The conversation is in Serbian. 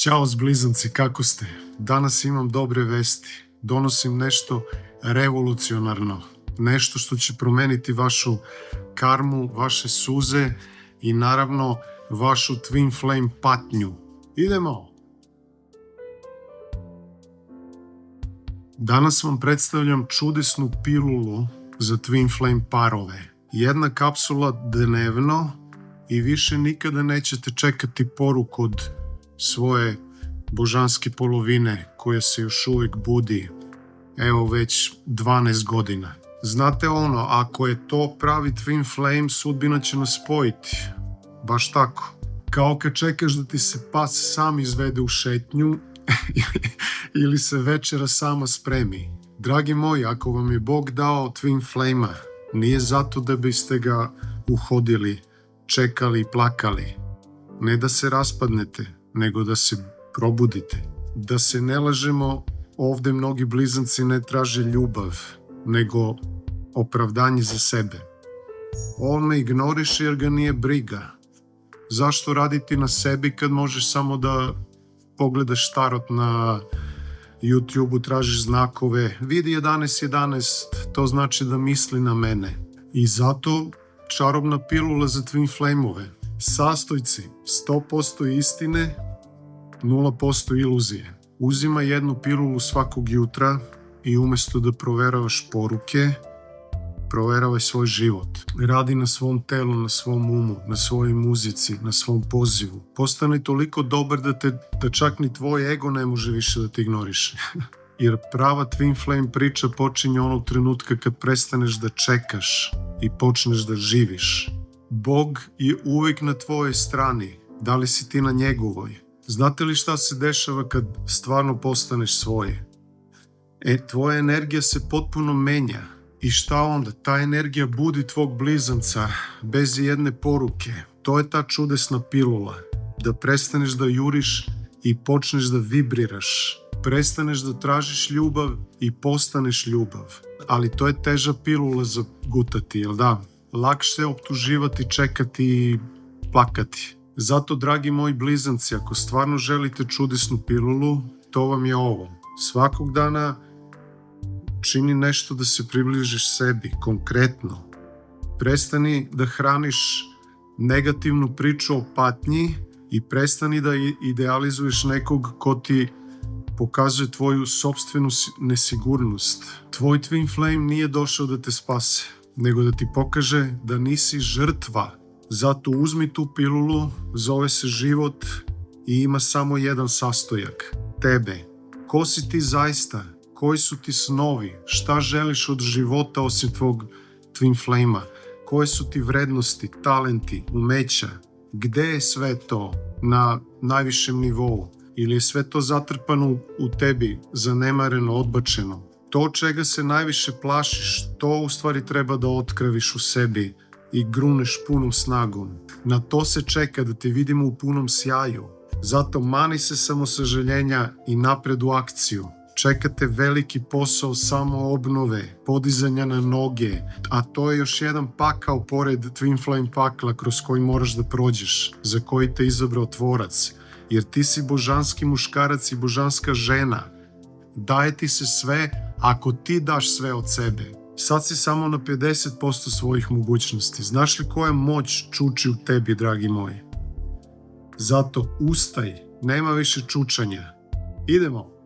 Ćao zblizanci, kako ste? Danas imam dobre vesti. Donosim nešto revolucionarno. Nešto što će promeniti vašu karmu, vaše suze i naravno vašu Twin Flame patnju. Idemo! Danas vam predstavljam čudesnu pilulu za Twin Flame parove. Jedna kapsula dnevno i više nikada nećete čekati poruku od svoje božanske polovine koja se još uvijek budi, evo već 12 godina. Znate ono, ako je to pravi Twin Flame, sudbina će nas spojiti. Baš tako. Kao kad čekaš da ti se pas sam izvede u šetnju ili se večera sama spremi. Dragi moji, ako vam je Bog dao Twin Flame-a, nije zato da biste ga uhodili, čekali i plakali. Ne da se raspadnete, nego da se probudite. Da se ne lažemo, ovdje mnogi blizanci ne traže ljubav, nego opravdanje za sebe. On me ignoriše jer ga nije briga. Zašto raditi na sebi kad možeš samo da pogledaš tarot na YouTube-u, tražiš znakove, vidi 11.11, to znači da misli na mene. I zato čarobna pilula za Twin Flame-ove. Sastojci, 100% istine, 0% iluzije. Uzimaj jednu pilulu svakog jutra i umjesto da proveravaš poruke, proveravaj svoj život. Radi na svom telu, na svom umu, na svojoj muzici, na svom pozivu. Postani toliko dobar da čak ni tvoj ego ne može više da te ignoriše. Jer prava Twin Flame priča počinje onog trenutka kad prestaneš da čekaš i počneš da živiš. Bog je uvijek na tvojoj strani. Da li si ti na njegovoj? Znate li šta se dešava kad stvarno postaneš svoje? Tvoja energija se potpuno menja. I šta onda? Ta energija budi tvog blizanca bez jedne poruke. To je ta čudesna pilula. Da prestaneš da juriš i počneš da vibriraš. Prestaneš da tražiš ljubav i postaneš ljubav. Ali to je teža pilula za gutati, jel da? Lakše optuživati, čekati i plakati. Zato, dragi moji blizanci, ako stvarno želite čudesnu pilulu, to vam je ovo. Svakog dana čini nešto da se približiš sebi, konkretno. Prestani da hraniš negativnu priču o patnji i prestani da idealizuješ nekog ko ti pokazuje tvoju sopstvenu nesigurnost. Tvoj Twin Flame nije došao da te spase, nego da ti pokaže da nisi žrtva. Zato uzmi tu pilulu, zove se život i ima samo jedan sastojak. Tebe. Ko si ti zaista? Koji su ti snovi? Šta želiš od života osim tvog Twin Flame-a? Koje su ti vrednosti, talenti, umeća? Gde je sve to na najvišem nivou? Ili je sve to zatrpano u tebi, zanemareno, odbačeno? To čega se najviše plašiš, to u stvari treba da otkriviš u sebi i gruneš punom snagom. Na to se čeka, da te vidimo u punom sjaju. Zato mani se samosažaljenja i napred u akciju. Čekate veliki posao samoobnove, podizanja na noge, a to je još jedan pakao pored Twin Flame pakla kroz koji moraš da prođeš, za koji te izabrao tvorac. Jer ti si božanski muškarac i božanska žena. Daje ti se sve ako ti daš sve od sebe. Sad si samo na 50% svojih mogućnosti. Znaš li koja moć čuči u tebi, dragi moji? Zato ustaj, nema više čučanja. Idemo!